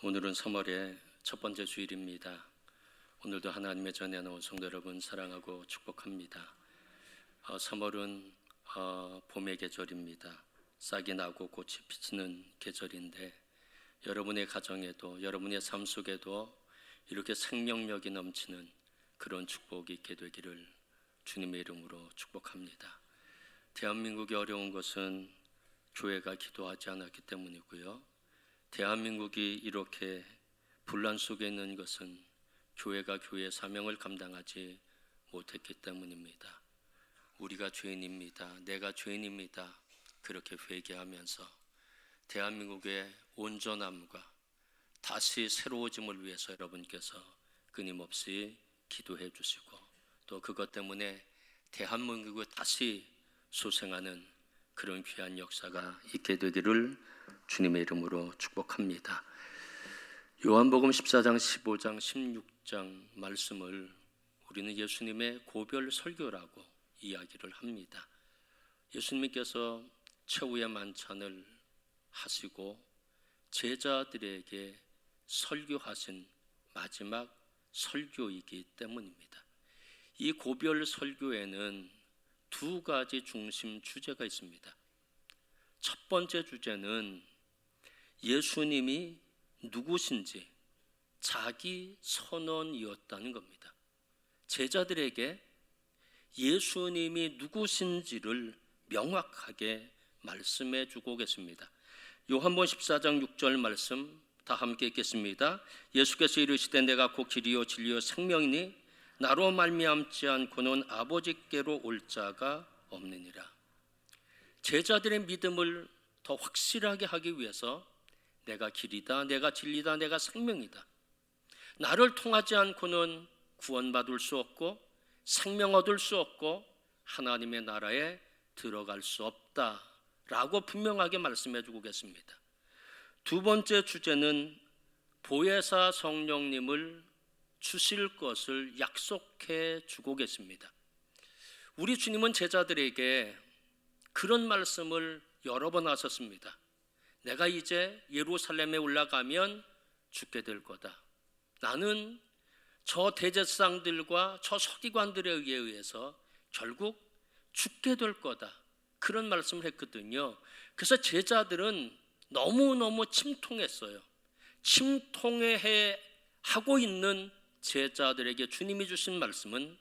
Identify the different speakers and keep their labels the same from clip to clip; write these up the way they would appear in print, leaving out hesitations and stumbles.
Speaker 1: 오늘은 3월의 첫 번째 주일입니다. 오늘도 하나님의 전에 나온 성도 여러분 사랑하고 축복합니다. 3월은 봄의 계절입니다. 싹이 나고 꽃이 피치는 계절인데 여러분의 가정에도 여러분의 삶 속에도 이렇게 생명력이 넘치는 그런 축복이 있게 되기를 주님의 이름으로 축복합니다. 대한민국이 어려운 것은 교회가 기도하지 않았기 때문이고요. 대한민국이 이렇게 분란 속에 있는 것은 교회가 교회의 사명을 감당하지 못했기 때문입니다. 우리가 죄인입니다. 내가 죄인입니다. 그렇게 회개하면서 대한민국의 온전함과 다시 새로워짐을 위해서 여러분께서 끊임없이 기도해 주시고 또 그것 때문에 대한민국을 다시 소생하는 그런 귀한 역사가 있게 되기를 주님의 이름으로 축복합니다. 요한복음 14장, 15장, 16장 말씀을 우리는 예수님의 고별 설교라고 이야기를 합니다. 예수님께서 최후의 만찬을 하시고 제자들에게 설교하신 마지막 설교이기 때문입니다. 이 고별 설교에는 두 가지 중심 주제가 있습니다. 첫 번째 주제는 예수님이 누구신지 자기 선언이었다는 겁니다. 제자들에게 예수님이 누구신지를 명확하게 말씀해 주고 계십니다. 요한복음 14장 6절 말씀 다 함께 읽겠습니다. 예수께서 이르시되 내가 곧 길이요 진리요 생명이니 나로 말미암지 않고는 아버지께로 올 자가 없느니라. 제자들의 믿음을 더 확실하게 하기 위해서 내가 길이다, 내가 진리다, 내가 생명이다. 나를 통하지 않고는 구원받을 수 없고 생명 얻을 수 없고 하나님의 나라에 들어갈 수 없다라고 분명하게 말씀해 주고 계십니다. 두 번째 주제는 보혜사 성령님을 주실 것을 약속해 주고 계십니다. 우리 주님은 제자들에게 그런 말씀을 여러 번 하셨습니다. 내가 이제 예루살렘에 올라가면 죽게 될 거다. 나는 저 대제사장들과 저 서기관들에 의해서 결국 죽게 될 거다. 그런 말씀을 했거든요. 그래서 제자들은 너무너무 침통했어요. 침통해 하고 있는 제자들에게 주님이 주신 말씀은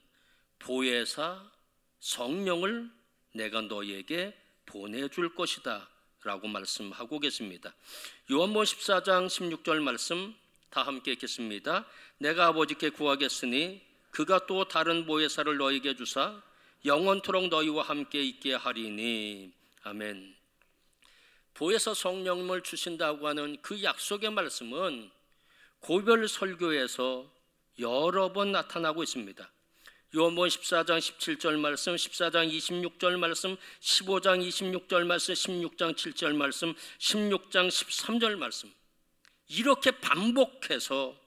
Speaker 1: 보혜사 성령을 내가 너희에게 보내줄 것이다 라고 말씀하고 계십니다. 요한복음 14장 16절 말씀 다 함께 읽겠습니다. 내가 아버지께 구하겠으니 그가 또 다른 보혜사를 너희에게 주사 영원토록 너희와 함께 있게 하리니. 아멘. 보혜사 성령님을 주신다고 하는 그 약속의 말씀은 고별 설교에서 여러 번 나타나고 있습니다. 요한복음 14장 17절 말씀, 14장 26절 말씀, 15장 26절 말씀, 16장 7절 말씀, 16장 13절 말씀, 이렇게 반복해서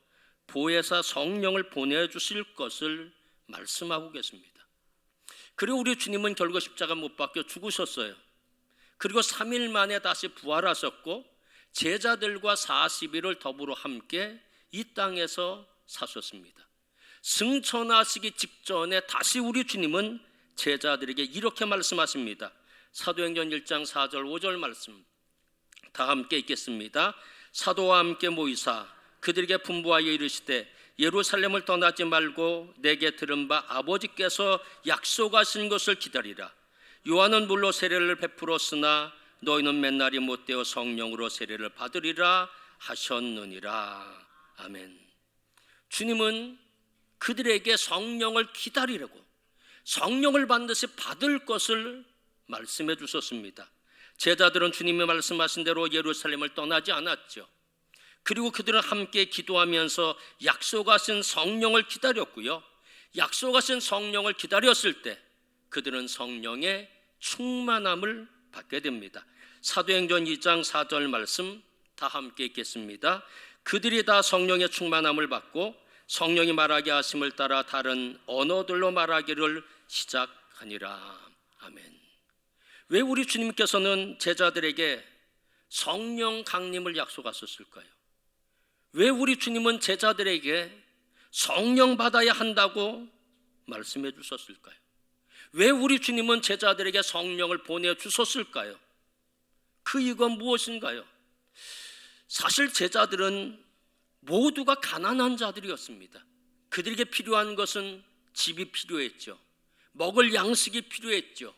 Speaker 1: 보혜사 성령을 보내주실 것을 말씀하고 계십니다. 그리고 우리 주님은 결국 십자가 못 박혀 죽으셨어요. 그리고 3일 만에 다시 부활하셨고 제자들과 40일을 더불어 함께 이 땅에서 사셨습니다. 승천하시기 직전에 다시 우리 주님은 제자들에게 이렇게 말씀하십니다. 사도행전 1장 4절 5절 말씀 다 함께 읽겠습니다. 사도와 함께 모이사 그들에게 분부하여 이르시되 예루살렘을 떠나지 말고 내게 들은 바 아버지께서 약속하신 것을 기다리라. 요한은 물로 세례를 베풀었으나 너희는 맨날이 못되어 성령으로 세례를 받으리라 하셨느니라. 아멘. 주님은 그들에게 성령을 기다리라고, 성령을 반드시 받을 것을 말씀해 주셨습니다. 제자들은 주님이 말씀하신 대로 예루살렘을 떠나지 않았죠. 그리고 그들은 함께 기도하면서 약속하신 성령을 기다렸고요. 약속하신 성령을 기다렸을 때 그들은 성령의 충만함을 받게 됩니다. 사도행전 2장 4절 말씀 다 함께 읽겠습니다. 그들이 다 성령의 충만함을 받고 성령이 말하게 하심을 따라 다른 언어들로 말하기를 시작하니라. 아멘. 왜 우리 주님께서는 제자들에게 성령 강림을 약속하셨을까요? 왜 우리 주님은 제자들에게 성령 받아야 한다고 말씀해 주셨을까요? 왜 우리 주님은 제자들에게 성령을 보내주셨을까요? 그 이유가 무엇인가요? 사실 제자들은 모두가 가난한 자들이었습니다. 그들에게 필요한 것은 집이 필요했죠. 먹을 양식이 필요했죠.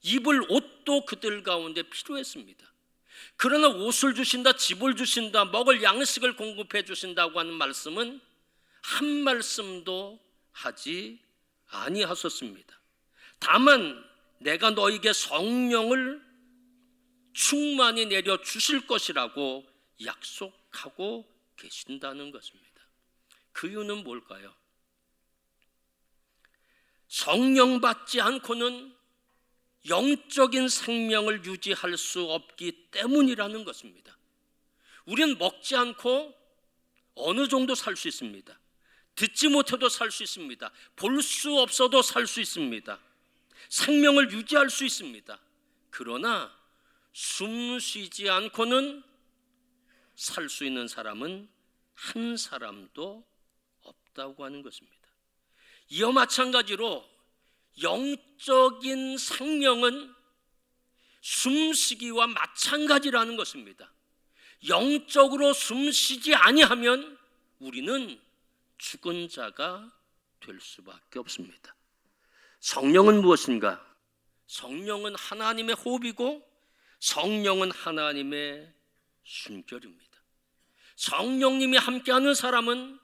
Speaker 1: 입을 옷도 그들 가운데 필요했습니다. 그러나 옷을 주신다, 집을 주신다, 먹을 양식을 공급해 주신다고 하는 말씀은 한 말씀도 하지 아니하셨습니다. 다만 내가 너에게 성령을 충만히 내려 주실 것이라고 약속하고 계신다는 것입니다. 그 이유는 뭘까요? 성령 받지 않고는 영적인 생명을 유지할 수 없기 때문이라는 것입니다. 우리는 먹지 않고 어느 정도 살 수 있습니다. 듣지 못해도 살 수 있습니다. 볼 수 없어도 살 수 있습니다. 생명을 유지할 수 있습니다. 그러나 숨 쉬지 않고는 살 수 있는 사람은 한 사람도 없다고 하는 것입니다. 이와 마찬가지로 영적인 생명은 숨쉬기와 마찬가지라는 것입니다. 영적으로 숨쉬지 아니하면 우리는 죽은 자가 될 수밖에 없습니다. 성령은 무엇인가? 성령은 하나님의 호흡이고 성령은 하나님의 숨결입니다. 성령님이 함께하는 사람은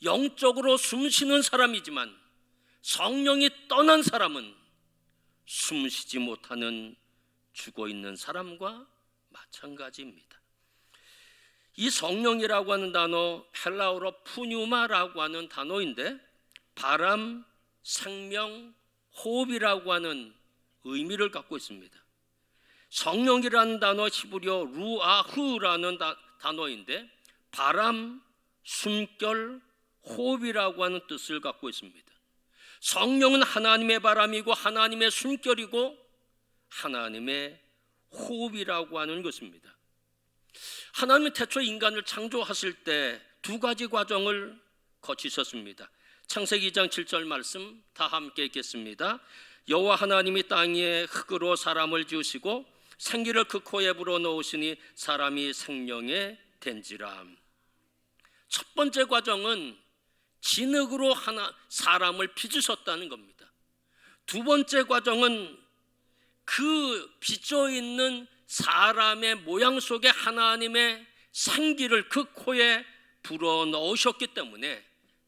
Speaker 1: 영적으로 숨쉬는 사람이지만 성령이 떠난 사람은 숨쉬지 못하는 죽어있는 사람과 마찬가지입니다. 이 성령이라고 하는 단어 헬라어로 푸뉴마라고 하는 단어인데 바람, 생명, 호흡이라고 하는 의미를 갖고 있습니다. 성령이라는 단어 히브리어 루아흐라는 단어인데 바람, 숨결, 호흡이라고 하는 뜻을 갖고 있습니다. 성령은 하나님의 바람이고 하나님의 숨결이고 하나님의 호흡이라고 하는 것입니다. 하나님은 태초 인간을 창조하실 때 두 가지 과정을 거치셨습니다. 창세기 2장 7절 말씀 다 함께 읽겠습니다. 여호와 하나님이 땅 위에 흙으로 사람을 지으시고 생기를 그 코에 불어넣으시니 사람이 생명에 된지라. 첫 번째 과정은 진흙으로 사람을 빚으셨다는 겁니다. 두 번째 과정은 그 빚어있는 사람의 모양 속에 하나님의 생기를 그 코에 불어넣으셨기 때문에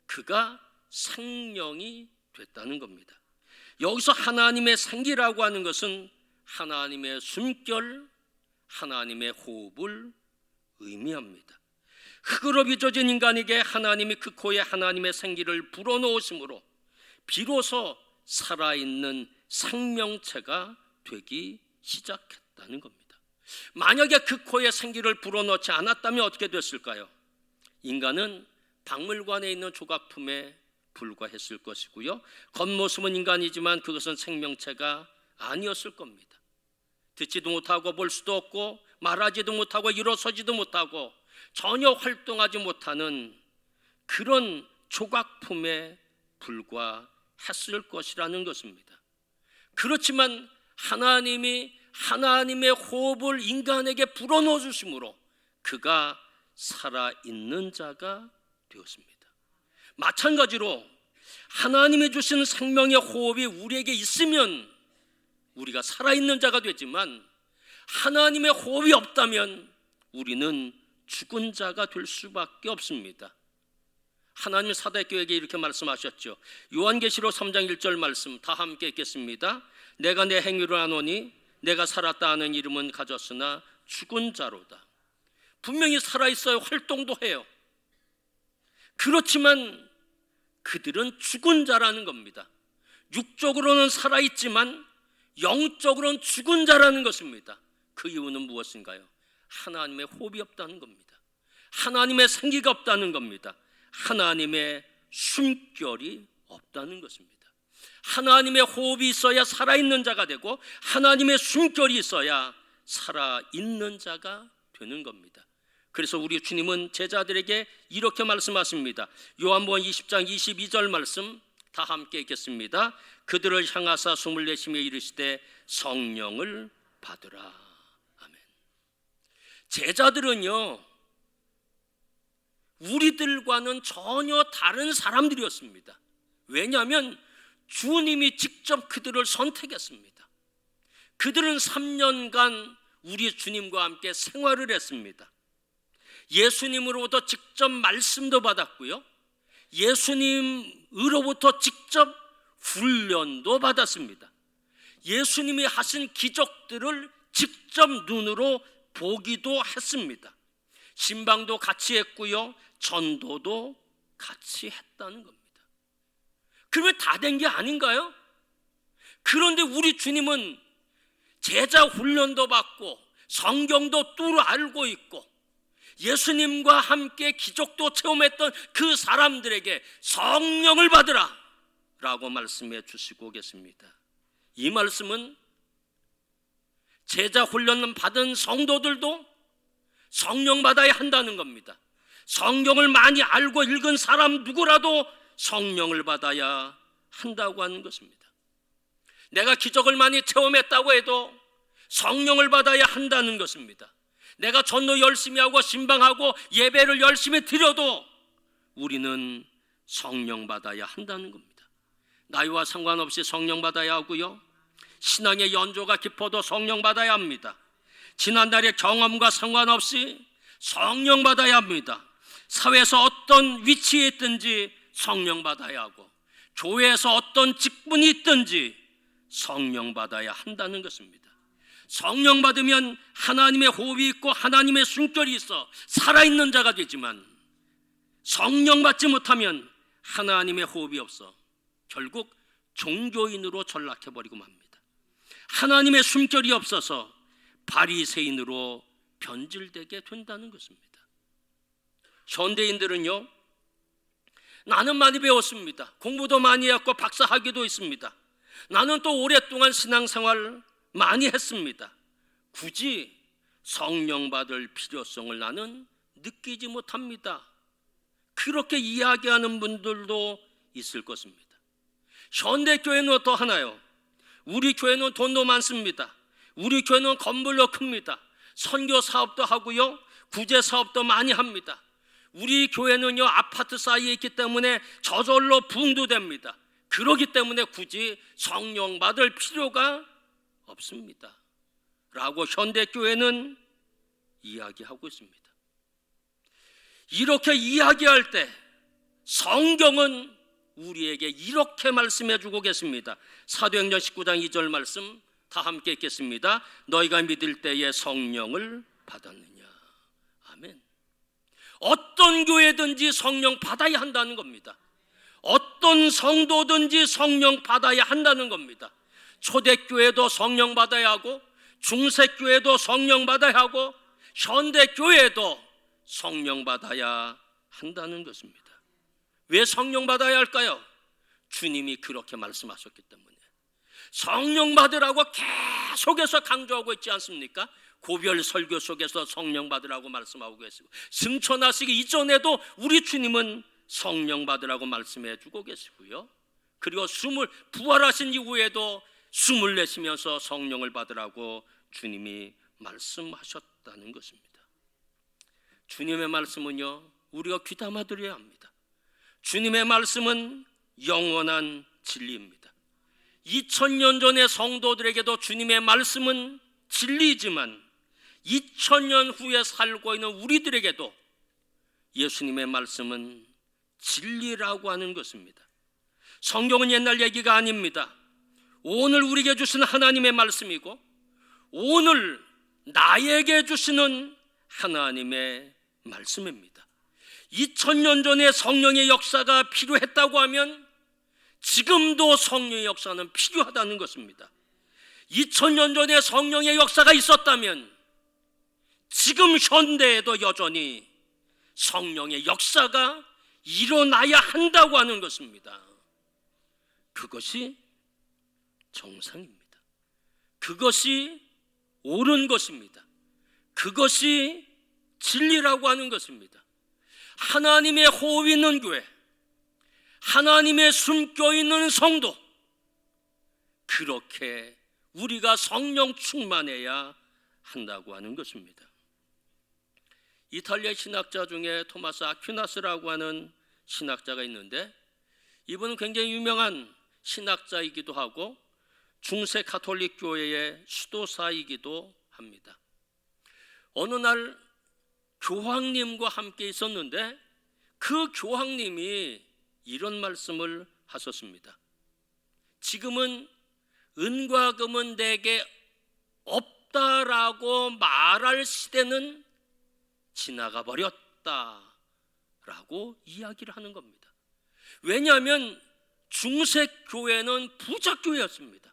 Speaker 1: 그가 생명이 됐다는 겁니다. 여기서 하나님의 생기라고 하는 것은 하나님의 숨결, 하나님의 호흡을 의미합니다. 흙으로 빚어진 인간에게 하나님이 그 코에 하나님의 생기를 불어넣으심으로 비로소 살아있는 생명체가 되기 시작했다는 겁니다. 만약에 그 코에 생기를 불어넣지 않았다면 어떻게 됐을까요? 인간은 박물관에 있는 조각품에 불과했을 것이고요, 겉모습은 인간이지만 그것은 생명체가 아니었을 겁니다. 듣지도 못하고 볼 수도 없고 말하지도 못하고 일어서지도 못하고 전혀 활동하지 못하는 그런 조각품에 불과했을 것이라는 것입니다. 그렇지만 하나님이 하나님의 호흡을 인간에게 불어넣어 주심으로 그가 살아있는 자가 되었습니다. 마찬가지로 하나님이 주신 생명의 호흡이 우리에게 있으면 우리가 살아있는 자가 되지만 하나님의 호흡이 없다면 우리는 죽은 자가 될 수밖에 없습니다. 하나님 사대교회에게 이렇게 말씀하셨죠. 요한계시록 3장 1절 말씀 다 함께 읽겠습니다. 내가 내 행위를 아노니 내가 살았다 하는 이름은 가졌으나 죽은 자로다. 분명히 살아있어요. 활동도 해요. 그렇지만 그들은 죽은 자라는 겁니다. 육적으로는 살아있지만 영적으로는 죽은 자라는 것입니다. 그 이유는 무엇인가요? 하나님의 호흡이 없다는 겁니다. 하나님의 생기가 없다는 겁니다. 하나님의 숨결이 없다는 것입니다. 하나님의 호흡이 있어야 살아있는 자가 되고 하나님의 숨결이 있어야 살아있는 자가 되는 겁니다. 그래서 우리 주님은 제자들에게 이렇게 말씀하십니다. 요한복음 20장 22절 말씀 다 함께 읽겠습니다. 그들을 향하사 숨을 내쉬며 이르시되 성령을 받으라. 아멘. 제자들은요, 우리들과는 전혀 다른 사람들이었습니다. 왜냐하면 주님이 직접 그들을 선택했습니다. 그들은 3년간 우리 주님과 함께 생활을 했습니다. 예수님으로부터 직접 말씀도 받았고요, 예수님으로부터 직접 훈련도 받았습니다. 예수님이 하신 기적들을 직접 눈으로 보기도 했습니다. 신방도 같이 했고요, 전도도 같이 했다는 겁니다. 그러면 다 된 게 아닌가요? 그런데 우리 주님은 제자 훈련도 받고 성경도 뚫어 알고 있고 예수님과 함께 기적도 체험했던 그 사람들에게 성령을 받으라 라고 말씀해 주시고 계십니다. 이 말씀은 제자 훈련 받은 성도들도 성령 받아야 한다는 겁니다. 성경을 많이 알고 읽은 사람 누구라도 성령을 받아야 한다고 하는 것입니다. 내가 기적을 많이 체험했다고 해도 성령을 받아야 한다는 것입니다. 내가 전도 열심히 하고 신방하고 예배를 열심히 드려도 우리는 성령 받아야 한다는 겁니다. 나이와 상관없이 성령 받아야 하고요, 신앙의 연조가 깊어도 성령 받아야 합니다. 지난날의 경험과 상관없이 성령 받아야 합니다. 사회에서 어떤 위치에 있든지 성령 받아야 하고 교회에서 어떤 직분이 있든지 성령 받아야 한다는 것입니다. 성령 받으면 하나님의 호흡이 있고 하나님의 숨결이 있어 살아있는 자가 되지만 성령 받지 못하면 하나님의 호흡이 없어 결국 종교인으로 전락해버리고 맙니다. 하나님의 숨결이 없어서 바리새인으로 변질되게 된다는 것입니다. 현대인들은요, 나는 많이 배웠습니다. 공부도 많이 했고 박사학위도 있습니다. 나는 또 오랫동안 신앙생활 많이 했습니다. 굳이 성령 받을 필요성을 나는 느끼지 못합니다. 그렇게 이야기하는 분들도 있을 것입니다. 현대교회는 또 하나요. 우리 교회는 돈도 많습니다. 우리 교회는 건물도 큽니다. 선교 사업도 하고요, 구제 사업도 많이 합니다. 우리 교회는요, 아파트 사이에 있기 때문에 저절로 부흥도 됩니다. 그렇기 때문에 굳이 성령 받을 필요가 없습니다 라고 현대교회는 이야기하고 있습니다. 이렇게 이야기할 때 성경은 우리에게 이렇게 말씀해 주고 계십니다. 사도행전 19장 2절 말씀 다 함께 읽겠습니다. 너희가 믿을 때에 성령을 받았느냐. 아멘. 어떤 교회든지 성령 받아야 한다는 겁니다. 어떤 성도든지 성령 받아야 한다는 겁니다. 초대교회도 성령 받아야 하고 중세교회도 성령 받아야 하고 현대교회도 성령 받아야 한다는 것입니다. 왜 성령 받아야 할까요? 주님이 그렇게 말씀하셨기 때문에. 성령 받으라고 계속해서 강조하고 있지 않습니까? 고별 설교 속에서 성령 받으라고 말씀하고 계시고 승천하시기 이전에도 우리 주님은 성령 받으라고 말씀해 주고 계시고요, 그리고 부활하신 이후에도 숨을 내쉬면서 성령을 받으라고 주님이 말씀하셨다는 것입니다. 주님의 말씀은요, 우리가 귀담아 들어야 합니다. 주님의 말씀은 영원한 진리입니다. 2000년 전의 성도들에게도 주님의 말씀은 진리이지만 2000년 후에 살고 있는 우리들에게도 예수님의 말씀은 진리라고 하는 것입니다. 성경은 옛날 얘기가 아닙니다. 오늘 우리에게 주신 하나님의 말씀이고 오늘 나에게 주시는 하나님의 말씀입니다. 2000년 전에 성령의 역사가 필요했다고 하면 지금도 성령의 역사는 필요하다는 것입니다. 2000년 전에 성령의 역사가 있었다면 지금 현대에도 여전히 성령의 역사가 일어나야 한다고 하는 것입니다. 그것이 정상입니다. 그것이 옳은 것입니다. 그것이 진리라고 하는 것입니다. 하나님의 호흡이 있는 교회, 하나님의 숨겨 있는 성도, 그렇게 우리가 성령 충만해야 한다고 하는 것입니다. 이탈리아 신학자 중에 토마스 아퀴나스라고 하는 신학자가 있는데, 이분은 굉장히 유명한 신학자이기도 하고 중세 가톨릭 교회의 수도사이기도 합니다. 어느 날 교황님과 함께 있었는데 그 교황님이 이런 말씀을 하셨습니다. 지금은 은과 금은 내게 없다라고 말할 시대는 지나가 버렸다라고 이야기를 하는 겁니다. 왜냐하면 중세교회는 부자교회였습니다.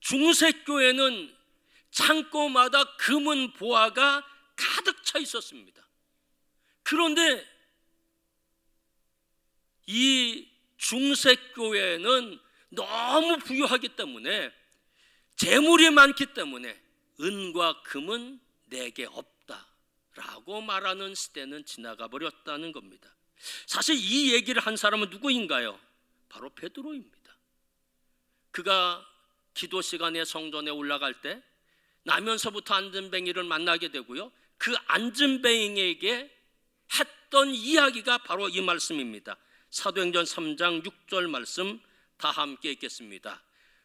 Speaker 1: 중세교회는 창고마다 금은 보화가 가득 차 있었습니다. 그런데 이 중세교회는 너무 부유하기 때문에, 재물이 많기 때문에 은과 금은 내게 없다라고 말하는 시대는 지나가 버렸다는 겁니다. 사실 이 얘기를 한 사람은 누구인가요? 바로 베드로입니다. 그가 기도 시간에 성전에 올라갈 때 나면서부터 안전뱅이를 만나게 되고요, 그 안전뱅이에게 했던 이야기가 바로 이 말씀입니다. 사도행전 3장 6절 말씀 다 함께 읽겠습니다.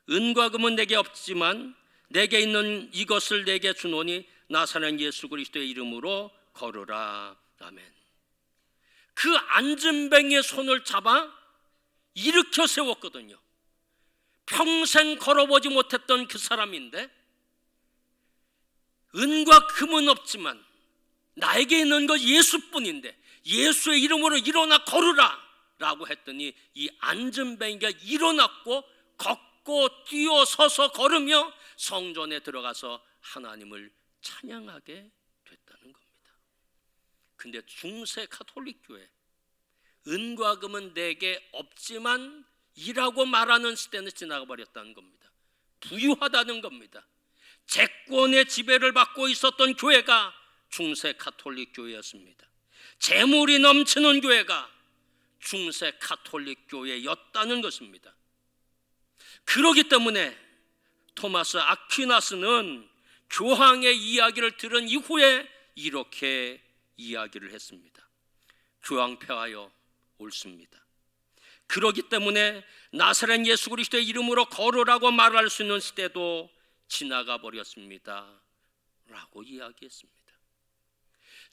Speaker 1: 은과 금은 내게 없지만 내게 있는 이것을 내게 주노니 나사렛 예수 그리스도의 이름으로 걸으라. 아멘. 그 안전뱅이의 손을 잡아 일으켜 세웠거든요. 평생 걸어보지 못했던 그 사람인데, 은과 금은 없지만 나에게 있는 것 예수뿐인데 예수의 이름으로 일어나 걸으라 라고 했더니 이 안전뱅이가 일어났고 걷고 뛰어서서 걸으며 성전에 들어가서 하나님을 찬양하게 됐다는 겁니다. 근데 중세 가톨릭 교회, 은과 금은 내게 없지만 이라고 말하는 시대는 지나가 버렸다는 겁니다. 부유하다는 겁니다. 재권의 지배를 받고 있었던 교회가 중세 가톨릭 교회였습니다. 재물이 넘치는 교회가 중세 가톨릭 교회였다는 것입니다. 그렇기 때문에 토마스 아퀴나스는 교황의 이야기를 들은 이후에 이렇게 이야기를 했습니다. 교황 폐하여 옳습니다. 그렇기 때문에 나사렛 예수 그리스도의 이름으로 걸으라고 말할 수 있는 시대도 지나가 버렸습니다 라고 이야기했습니다.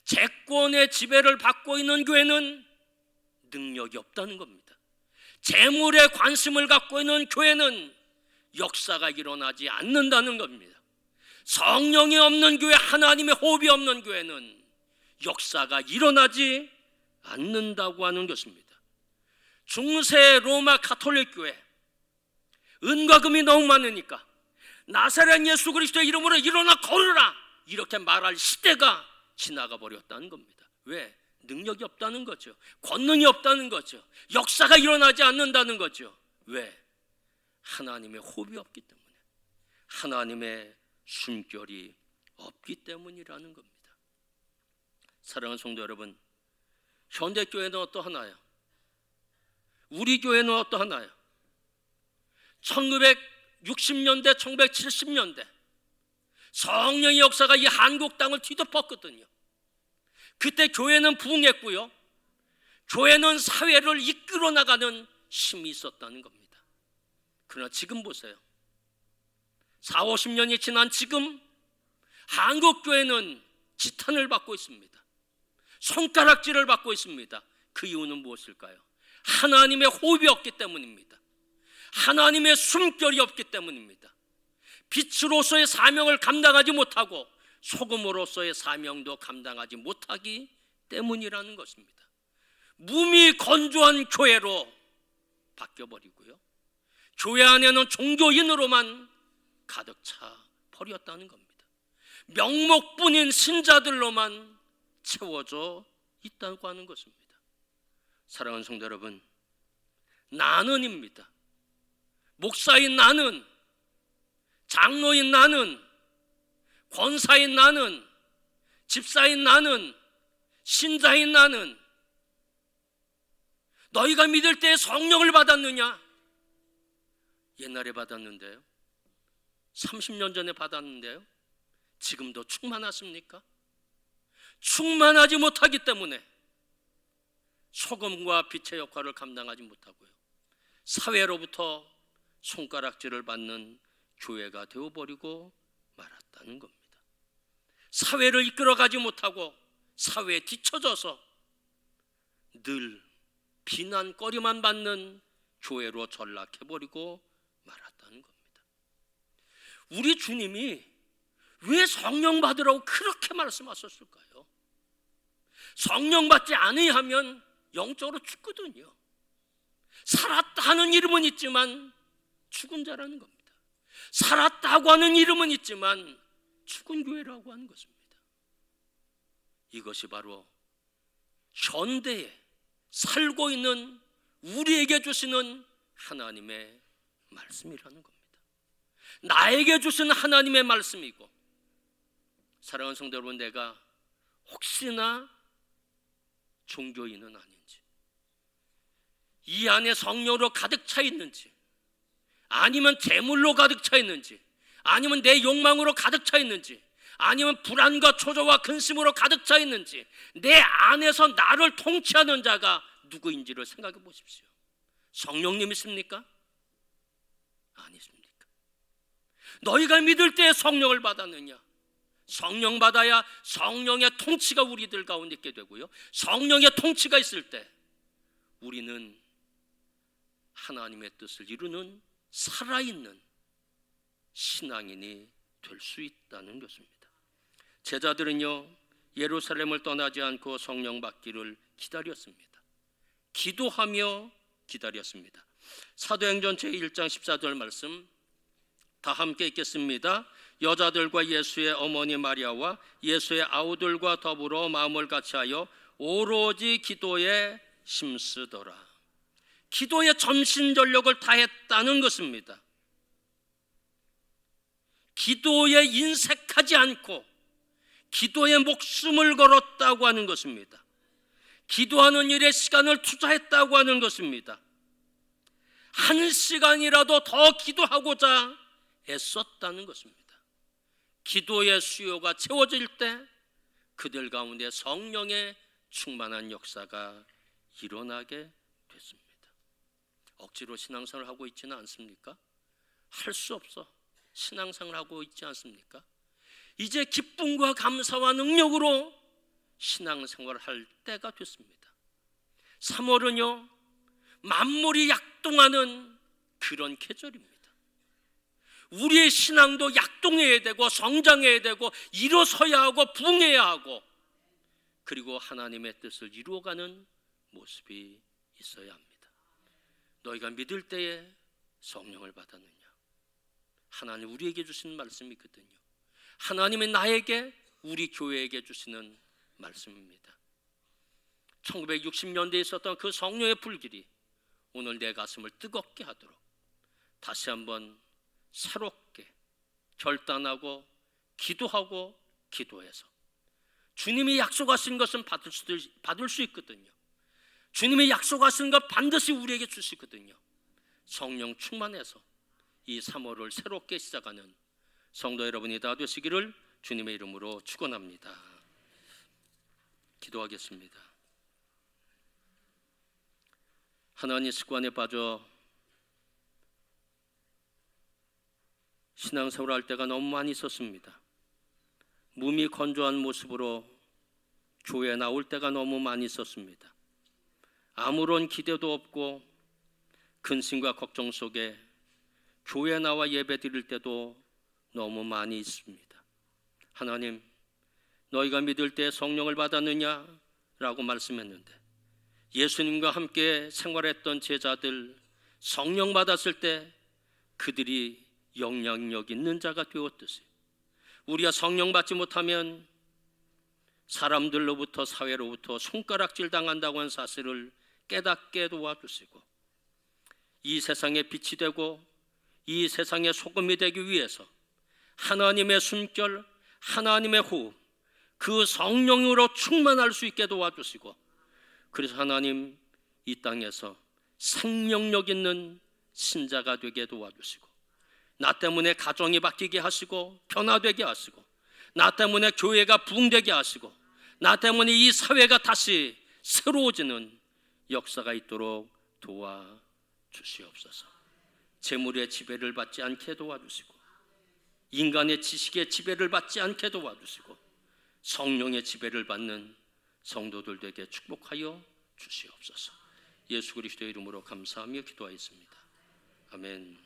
Speaker 1: 재권의 지배를 받고 있는 교회는 능력이 없다는 겁니다. 재물에 관심을 갖고 있는 교회는 역사가 일어나지 않는다는 겁니다. 성령이 없는 교회, 하나님의 호흡이 없는 교회는 역사가 일어나지 않는다고 하는 것입니다. 중세 로마 가톨릭 교회, 은과 금이 너무 많으니까 나사렛 예수 그리스도의 이름으로 일어나 걸으라 이렇게 말할 시대가 지나가 버렸다는 겁니다. 왜? 능력이 없다는 거죠. 권능이 없다는 거죠. 역사가 일어나지 않는다는 거죠. 왜? 하나님의 호흡이 없기 때문에, 하나님의 숨결이 없기 때문이라는 겁니다. 사랑하는 성도 여러분, 현대교회는 어떠하나요? 우리 교회는 어떠하나요? 1960년대, 1970년대 성령의 역사가 이 한국 땅을 뒤덮었거든요. 그때 교회는 부흥했고요, 교회는 사회를 이끌어 나가는 힘이 있었다는 겁니다. 그러나 지금 보세요. 40, 50년이 지난 지금 한국 교회는 지탄을 받고 있습니다. 손가락질을 받고 있습니다. 그 이유는 무엇일까요? 하나님의 호흡이 없기 때문입니다. 하나님의 숨결이 없기 때문입니다. 빛으로서의 사명을 감당하지 못하고 소금으로서의 사명도 감당하지 못하기 때문이라는 것입니다. 몸이 건조한 교회로 바뀌어버리고요, 교회 안에는 종교인으로만 가득 차 버렸다는 겁니다. 명목뿐인 신자들로만 채워져 있다고 하는 것입니다. 사랑하는 성도 여러분, 나는입니다. 목사인 나는, 장로인 나는, 권사인 나는, 집사인 나는, 신자인 나는 너희가 믿을 때 성령을 받았느냐? 옛날에 받았는데요. 30년 전에 받았는데요. 지금도 충만하십니까? 충만하지 못하기 때문에 소금과 빛의 역할을 감당하지 못하고요, 사회로부터 손가락질을 받는 교회가 되어버리고 말았다는 겁니다. 사회를 이끌어가지 못하고 사회에 뒤처져서 늘 비난거리만 받는 교회로 전락해버리고 말았다는 겁니다. 우리 주님이 왜 성령 받으라고 그렇게 말씀하셨을까요? 성령 받지 않으면 영적으로 죽거든요. 살았다 하는 이름은 있지만 죽은 자라는 겁니다. 살았다고 하는 이름은 있지만 죽은 교회라고 하는 것입니다. 이것이 바로 현대에 살고 있는 우리에게 주시는 하나님의 말씀이라는 겁니다. 나에게 주신 하나님의 말씀이고, 사랑하는 성도 여러분, 내가 혹시나 종교인은 아닌지, 이 안에 성령으로 가득 차 있는지, 아니면 재물로 가득 차 있는지, 아니면 내 욕망으로 가득 차 있는지, 아니면 불안과 초조와 근심으로 가득 차 있는지, 내 안에서 나를 통치하는 자가 누구인지를 생각해 보십시오. 성령님이십니까? 아니십니까? 너희가 믿을 때 성령을 받았느냐? 성령 받아야 성령의 통치가 우리들 가운데 있게 되고요, 성령의 통치가 있을 때 우리는 하나님의 뜻을 이루는 살아있는 신앙인이 될 수 있다는 것입니다. 제자들은요, 예루살렘을 떠나지 않고 성령 받기를 기다렸습니다. 기도하며 기다렸습니다. 사도행전 제1장 14절 말씀 다 함께 읽겠습니다. 여자들과 예수의 어머니 마리아와 예수의 아우들과 더불어 마음을 같이하여 오로지 기도에 힘쓰더라. 기도에 전신전력을 다했다는 것입니다. 기도에 인색하지 않고 기도에 목숨을 걸었다고 하는 것입니다. 기도하는 일에 시간을 투자했다고 하는 것입니다. 한 시간이라도 더 기도하고자 애썼다는 것입니다. 기도의 수요가 채워질 때 그들 가운데 성령의 충만한 역사가 일어나게 됐습니다. 억지로 신앙생활을 하고 있지는 않습니까? 할 수 없어 신앙생활을 하고 있지 않습니까? 이제 기쁨과 감사와 능력으로 신앙생활을 할 때가 됐습니다. 3월은요, 만물이 약동하는 그런 계절입니다. 우리의 신앙도 약동해야 되고 성장해야 되고 일어서야 하고 부흥해야 하고, 그리고 하나님의 뜻을 이루어가는 모습이 있어야 합니다. 너희가 믿을 때에 성령을 받았느냐? 하나님 우리에게 주시는 말씀이 있거든요. 하나님이 나에게, 우리 교회에게 주시는 말씀입니다. 1960년대에 있었던 그 성령의 불길이 오늘 내 가슴을 뜨겁게 하도록 다시 한번 새롭게 결단하고 기도하고 기도해서 주님이 약속하신 것은 받을 수 있거든요. 주님이 약속하신 것 반드시 우리에게 주시거든요. 성령 충만해서 이 3월을 새롭게 시작하는 성도 여러분이 다 되시기를 주님의 이름으로 축원합니다. 기도하겠습니다. 하나님 습관에 빠져 신앙생활 할 때가 너무 많이 있었습니다. 몸이 건조한 모습으로 교회에 나올 때가 너무 많이 있었습니다. 아무런 기대도 없고 근심과 걱정 속에 교회에 나와 예배 드릴 때도 너무 많이 있습니다. 하나님, 너희가 믿을 때 성령을 받았느냐? 라고 말씀했는데, 예수님과 함께 생활했던 제자들 성령 받았을 때 그들이 영향력 있는 자가 되었듯이 우리가 성령 받지 못하면 사람들로부터, 사회로부터 손가락질 당한다고 하는 사실을 깨닫게 도와주시고, 이 세상에 빛이 되고 이 세상의 소금이 되기 위해서 하나님의 숨결, 하나님의 호흡, 그 성령으로 충만할 수 있게 도와주시고, 그래서 하나님 이 땅에서 생명력 있는 신자가 되게 도와주시고, 나 때문에 가정이 바뀌게 하시고 변화되게 하시고, 나 때문에 교회가 부흥되게 하시고, 나 때문에 이 사회가 다시 새로워지는 역사가 있도록 도와주시옵소서. 재물의 지배를 받지 않게 도와주시고, 인간의 지식의 지배를 받지 않게 도와주시고, 성령의 지배를 받는 성도들 되게 축복하여 주시옵소서. 예수 그리스도의 이름으로 감사하며 기도하였습니다. 아멘.